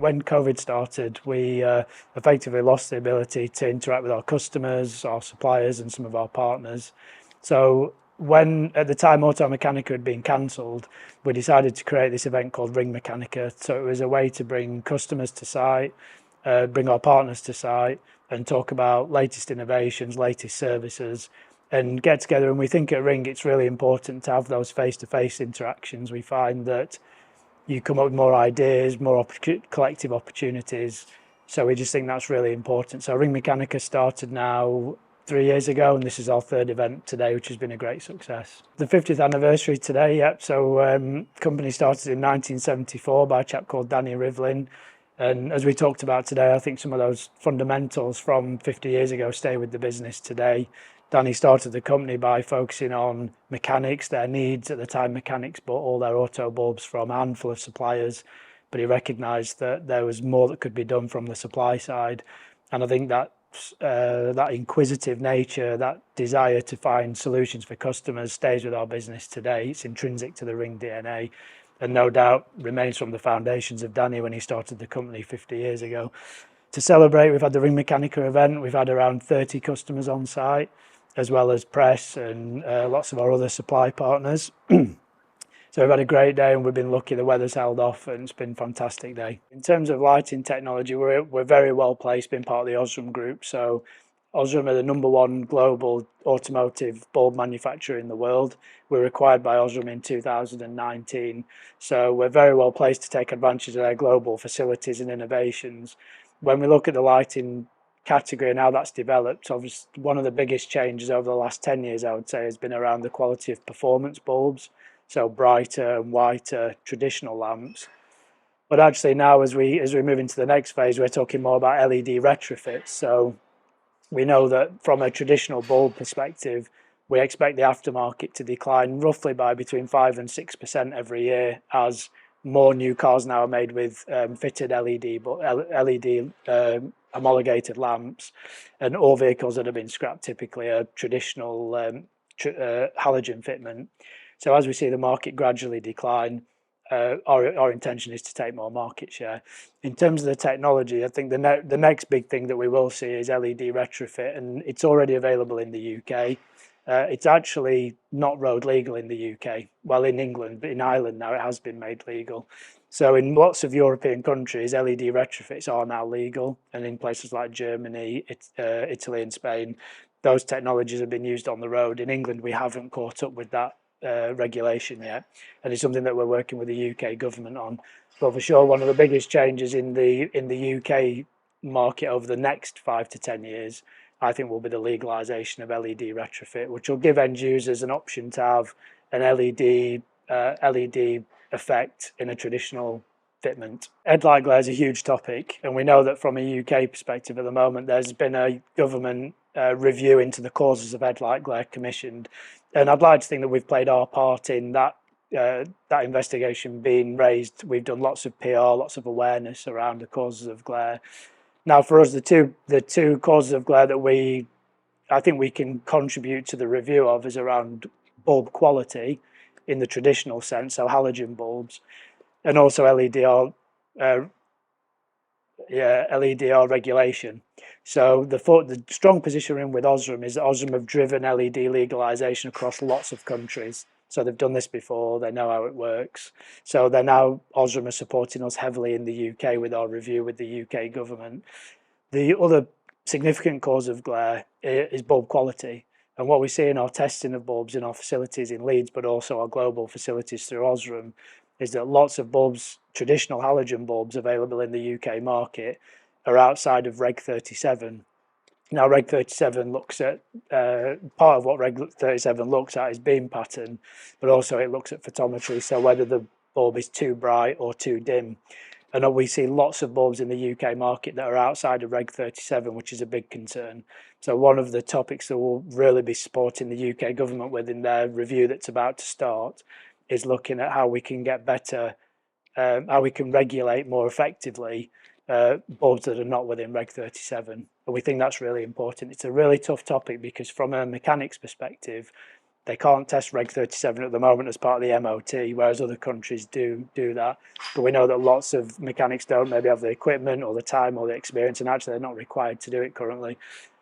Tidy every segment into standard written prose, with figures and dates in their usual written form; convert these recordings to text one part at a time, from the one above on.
when COVID started, we effectively lost the ability to interact with our customers, our suppliers, and some of our partners. So when at the time Ringmechanika had been cancelled, we decided to create this event called Ringmechanika. So it was a way to bring customers to site, bring our partners to site, and talk about latest innovations, latest services, and get together. And we think at Ring it's really important to have those face-to-face interactions. We find that you come up with more ideas, more collective opportunities. So we just think that's really important. So Ringmechanika started now 3 years ago, and this is our third event today, which has been a great success. The 50th anniversary today, yep. So company started in 1974 by a chap called Danny Rivlin. And as we talked about today, I think some of those fundamentals from 50 years ago stay with the business today. Danny started the company by focusing on mechanics, their needs. At the time, mechanics bought all their auto bulbs from a handful of suppliers, but he recognised that there was more that could be done from the supply side. And I think that inquisitive nature, that desire to find solutions for customers stays with our business today. It's intrinsic to the Ring DNA, and no doubt remains from the foundations of Danny when he started the company 50 years ago. To celebrate, we've had the Ringmechanika event. We've had around 30 customers on site, as well as press and lots of our other supply partners. So we've had a great day, and we've been lucky. The weather's held off, and it's been a fantastic day. In terms of lighting technology, we're very well placed, being part of the Osram group. So Osram are the #1 global automotive bulb manufacturer in the world. We were acquired by Osram in 2019. So we're very well placed to take advantage of their global facilities and innovations. When we look at the lighting category and how that's developed, obviously one of the biggest changes over the last 10 years, I would say, has been around the quality of performance bulbs. So brighter and whiter traditional lamps. But actually now, as we move into the next phase, we're talking more about LED retrofits. So we know that from a traditional bulb perspective, we expect the aftermarket to decline roughly by between 5 and 6% every year, as more new cars now are made with fitted LED homologated lamps, and all vehicles that have been scrapped typically are traditional halogen fitment. So as we see the market gradually decline, our intention is to take more market share. In terms of the technology, I think the next big thing that we will see is LED retrofit, and it's already available in the UK. It's actually not road legal in the UK. Well, in England, but in Ireland now it has been made legal. So in lots of European countries, LED retrofits are now legal, and in places like Germany, Italy and Spain, those technologies have been used on the road. In England, we haven't caught up with that regulation yet, and it's something that we're working with the UK government on. But for sure, one of the biggest changes in the UK market over the next 5 to 10 years, I think, will be the legalisation of LED retrofit, which will give end users an option to have an LED effect in a traditional fitment. Headlight glare is a huge topic, and we know that from a UK perspective at the moment, there's been a government review into the causes of headlight glare commissioned, and I'd like to think that we've played our part in that investigation being raised. We've done lots of PR, lots of awareness around the causes of glare. Now, for us, the two causes of glare that I think we can contribute to the review of is around bulb quality in the traditional sense, so halogen bulbs, and also LEDR regulation. So the strong position we're in with Osram is that Osram have driven LED legalisation across lots of countries. So they've done this before, they know how it works. So they're now, Osram are supporting us heavily in the UK with our review with the UK government. The other significant cause of glare is bulb quality. And what we see in our testing of bulbs in our facilities in Leeds, but also our global facilities through Osram, is that lots of bulbs, traditional halogen bulbs available in the UK market, are outside of Reg 37. Now, Reg 37 looks at, part of what Reg 37 looks at is beam pattern, but also it looks at photometry, so whether the bulb is too bright or too dim. And we see lots of bulbs in the UK market that are outside of Reg 37, which is a big concern. So one of the topics that will really be supporting the UK government within their review that's about to start is looking at how we can get better, how we can regulate more effectively bulbs that are not within Reg 37. And we think that's really important. It's a really tough topic because from a mechanics perspective, they can't test Reg 37 at the moment as part of the MOT, whereas other countries do that. But we know that lots of mechanics don't maybe have the equipment or the time or the experience, and actually they're not required to do it currently.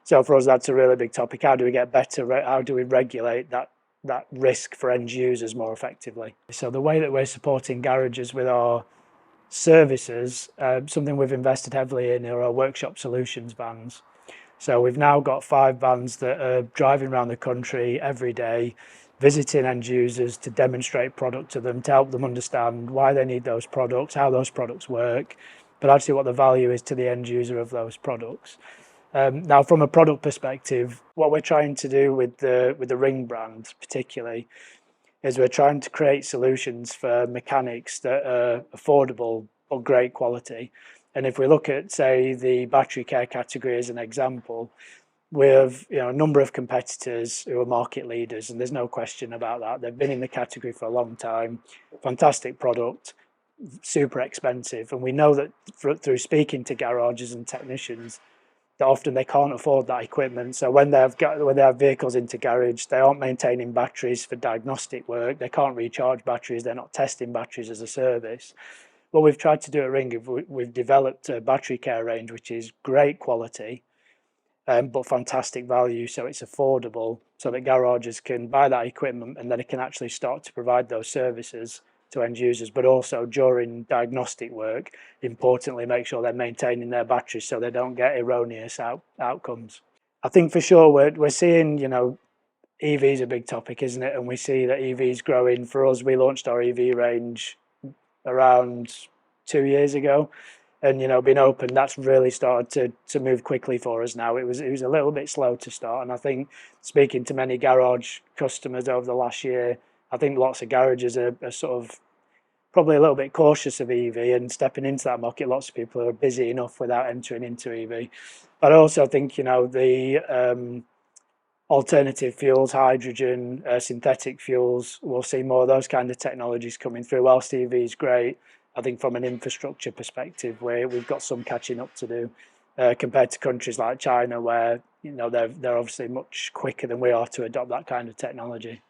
So for us, that's a really big topic. How do we get better? How do we regulate that risk for end users more effectively? So the way that we're supporting garages with our services, something we've invested heavily in are our workshop solutions vans. So we've now got 5 vans that are driving around the country every day, visiting end users to demonstrate product to them, to help them understand why they need those products, how those products work, but actually what the value is to the end user of those products. Now, from a product perspective, what we're trying to do with the Ring brand particularly is we're trying to create solutions for mechanics that are affordable but great quality. And if we look at, say, the battery care category as an example, we have a number of competitors who are market leaders, and there's no question about that. They've been in the category for a long time, fantastic product, super expensive. And we know that through speaking to garages and technicians, that often they can't afford that equipment. So when they have vehicles into garage, they aren't maintaining batteries for diagnostic work. They can't recharge batteries. They're not testing batteries as a service. What we've tried to do at Ring, we've developed a battery care range, which is great quality, but fantastic value. So it's affordable, so that garages can buy that equipment and then it can actually start to provide those services to end users, but also during diagnostic work, importantly, make sure they're maintaining their batteries so they don't get erroneous outcomes. I think for sure we're seeing, EV is a big topic, isn't it? And we see that EV is growing. For us, we launched our EV range around 2 years ago, and being open, that's really started to move quickly for us now. It was a little bit slow to start, and I think speaking to many garage customers over the last year, I think lots of garages are sort of probably a little bit cautious of EV and stepping into that market. Lots of people are busy enough without entering into EV. But I also think, the alternative fuels, hydrogen, synthetic fuels, we'll see more of those kind of technologies coming through. Whilst EV is great, I think from an infrastructure perspective, we've got some catching up to do compared to countries like China, where they're obviously much quicker than we are to adopt that kind of technology.